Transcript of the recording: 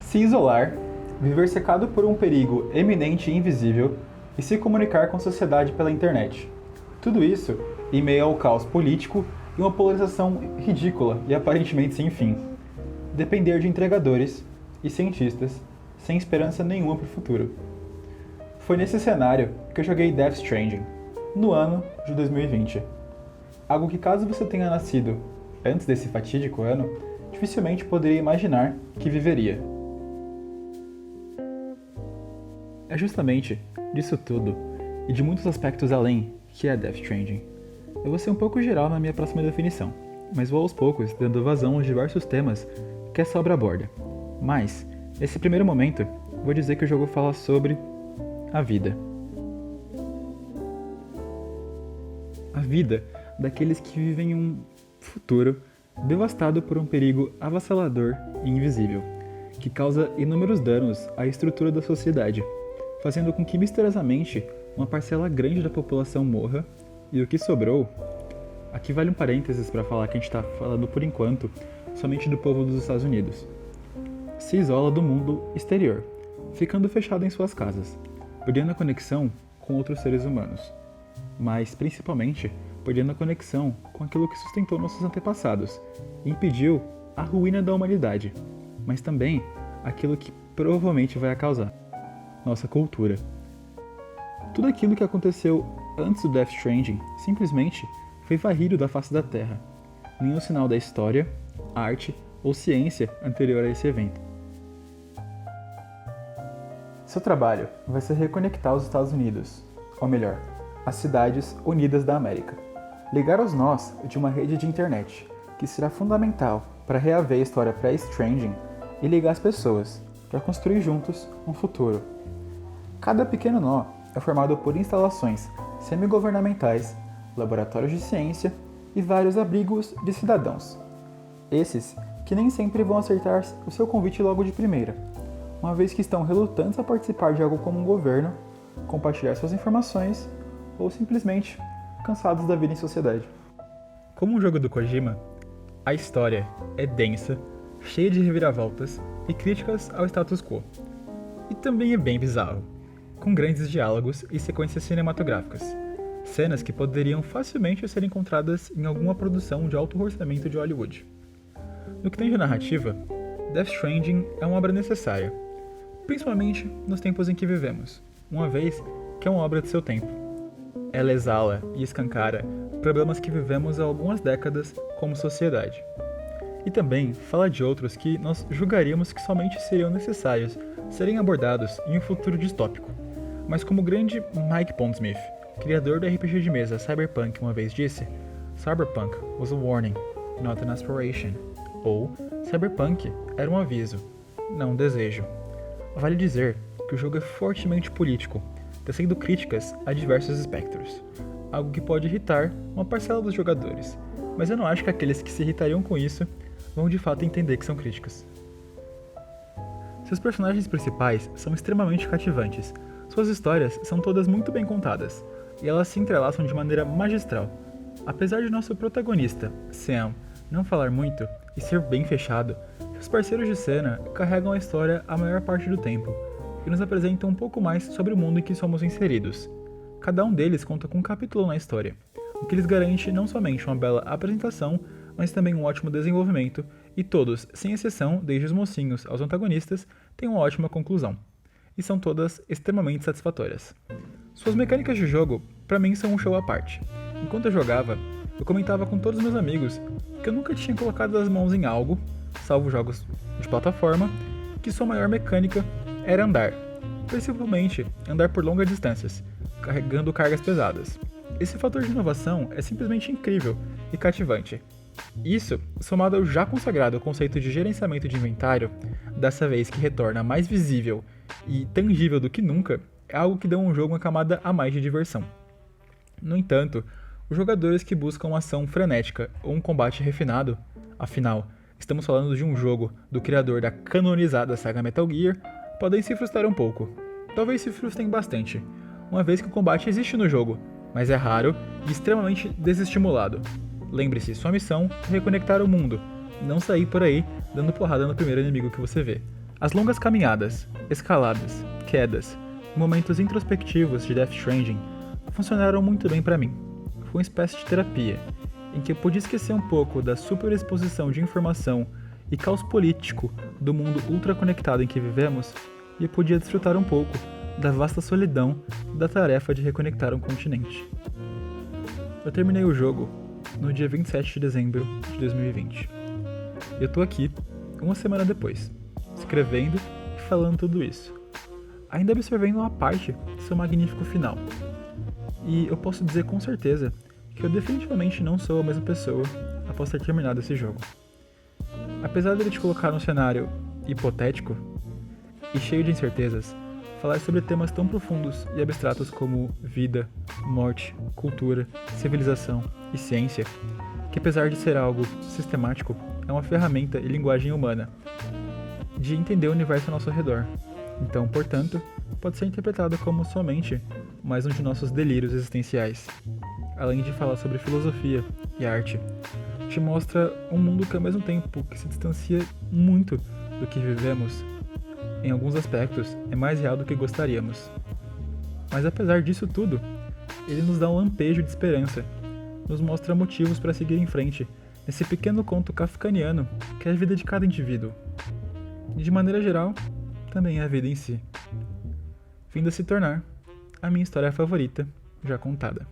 Se isolar, viver cercado por um perigo eminente e invisível e se comunicar com a sociedade pela internet. Tudo isso em meio ao caos político e uma polarização ridícula e aparentemente sem fim. Depender de entregadores e cientistas sem esperança nenhuma para o futuro. Foi nesse cenário que eu joguei Death Stranding, no ano de 2020. Algo que, caso você tenha nascido antes desse fatídico ano, dificilmente poderia imaginar que viveria. É justamente disso tudo, e de muitos aspectos além, que é Death Stranding. Eu vou ser um pouco geral na minha próxima definição, mas vou aos poucos dando vazão aos diversos temas que essa obra aborda. Mas, nesse primeiro momento, vou dizer que o jogo fala sobre a vida. A vida daqueles que vivem um futuro devastado por um perigo avassalador e invisível, que causa inúmeros danos à estrutura da sociedade, fazendo com que misteriosamente uma parcela grande da população morra e o que sobrou. Aqui vale um parênteses para falar que a gente está falando por enquanto somente do povo dos Estados Unidos. Se isola do mundo exterior, ficando fechado em suas casas, perdendo a conexão com outros seres humanos, mas principalmente perdendo a conexão com aquilo que sustentou nossos antepassados e impediu a ruína da humanidade, mas também aquilo que provavelmente vai a causar: nossa cultura. Tudo aquilo que aconteceu antes do Death Stranding simplesmente foi varrido da face da Terra. Nenhum sinal da história, arte ou ciência anterior a esse evento. Seu trabalho vai ser reconectar os Estados Unidos, ou melhor, as cidades unidas da América. Ligar os nós de uma rede de internet, que será fundamental para reaver a história pré-Stranding e ligar as pessoas, para construir juntos um futuro. Cada pequeno nó é formado por instalações semi-governamentais, laboratórios de ciência e vários abrigos de cidadãos. Esses que nem sempre vão aceitar o seu convite logo de primeira, uma vez que estão relutantes a participar de algo como um governo, compartilhar suas informações ou simplesmente cansados da vida em sociedade. Como um jogo do Kojima, a história é densa, cheia de reviravoltas e críticas ao status quo. E também é bem bizarro, com grandes diálogos e sequências cinematográficas, cenas que poderiam facilmente ser encontradas em alguma produção de alto orçamento de Hollywood. No que tem de narrativa, Death Stranding é uma obra necessária, principalmente nos tempos em que vivemos, uma vez que é uma obra de seu tempo. Ela exala e escancara problemas que vivemos há algumas décadas como sociedade. E também fala de outros que nós julgaríamos que somente seriam necessários serem abordados em um futuro distópico. Mas como o grande Mike Pondsmith, criador do RPG de mesa Cyberpunk, uma vez disse, Cyberpunk was a warning, not an aspiration. Ou, Cyberpunk era um aviso, não um desejo. Vale dizer que o jogo é fortemente político, tecendo críticas a diversos espectros, algo que pode irritar uma parcela dos jogadores, mas eu não acho que aqueles que se irritariam com isso vão de fato entender que são críticas. Seus personagens principais são extremamente cativantes, suas histórias são todas muito bem contadas, e elas se entrelaçam de maneira magistral. Apesar de nosso protagonista, Sam, não falar muito e ser bem fechado, seus parceiros de cena carregam a história a maior parte do tempo, e nos apresentam um pouco mais sobre o mundo em que somos inseridos. Cada um deles conta com um capítulo na história, o que lhes garante não somente uma bela apresentação, mas também um ótimo desenvolvimento, e todos, sem exceção, desde os mocinhos aos antagonistas, têm uma ótima conclusão. E são todas extremamente satisfatórias. Suas mecânicas de jogo, pra mim, são um show à parte. Enquanto eu jogava, eu comentava com todos os meus amigos que eu nunca tinha colocado as mãos em algo, salvo jogos de plataforma, que sua maior mecânica era andar, principalmente andar por longas distâncias, carregando cargas pesadas. Esse fator de inovação é simplesmente incrível e cativante. Isso, somado ao já consagrado conceito de gerenciamento de inventário, dessa vez que retorna mais visível e tangível do que nunca, é algo que dá um jogo uma camada a mais de diversão. No entanto, os jogadores que buscam uma ação frenética ou um combate refinado, afinal, estamos falando de um jogo do criador da canonizada saga Metal Gear, podem se frustrar um pouco. Talvez se frustrem bastante, uma vez que o combate existe no jogo, mas é raro e extremamente desestimulado. Lembre-se, sua missão é reconectar o mundo, não sair por aí dando porrada no primeiro inimigo que você vê. As longas caminhadas, escaladas, quedas, momentos introspectivos de Death Stranding funcionaram muito bem para mim. Foi uma espécie de terapia, em que eu podia esquecer um pouco da superexposição de informação e caos político do mundo ultraconectado em que vivemos, e eu podia desfrutar um pouco da vasta solidão da tarefa de reconectar um continente. Eu terminei o jogo no dia 27 de dezembro de 2020. Eu tô aqui, uma semana depois, escrevendo e falando tudo isso, ainda absorvendo uma parte de seu magnífico final. E eu posso dizer com certeza que eu definitivamente não sou a mesma pessoa após ter terminado esse jogo. Apesar dele te colocar num cenário hipotético e cheio de incertezas, falar sobre temas tão profundos e abstratos como vida, morte, cultura, civilização e ciência, que apesar de ser algo sistemático, é uma ferramenta e linguagem humana de entender o universo ao nosso redor. Então, portanto, pode ser interpretado como somente mais um de nossos delírios existenciais. Além de falar sobre filosofia e arte, te mostra um mundo que ao mesmo tempo que se distancia muito do que vivemos, em alguns aspectos é mais real do que gostaríamos. Mas apesar disso tudo, ele nos dá um lampejo de esperança, nos mostra motivos para seguir em frente, nesse pequeno conto kafkaniano que é a vida de cada indivíduo. E de maneira geral, também é a vida em si, vindo a se tornar a minha história favorita já contada.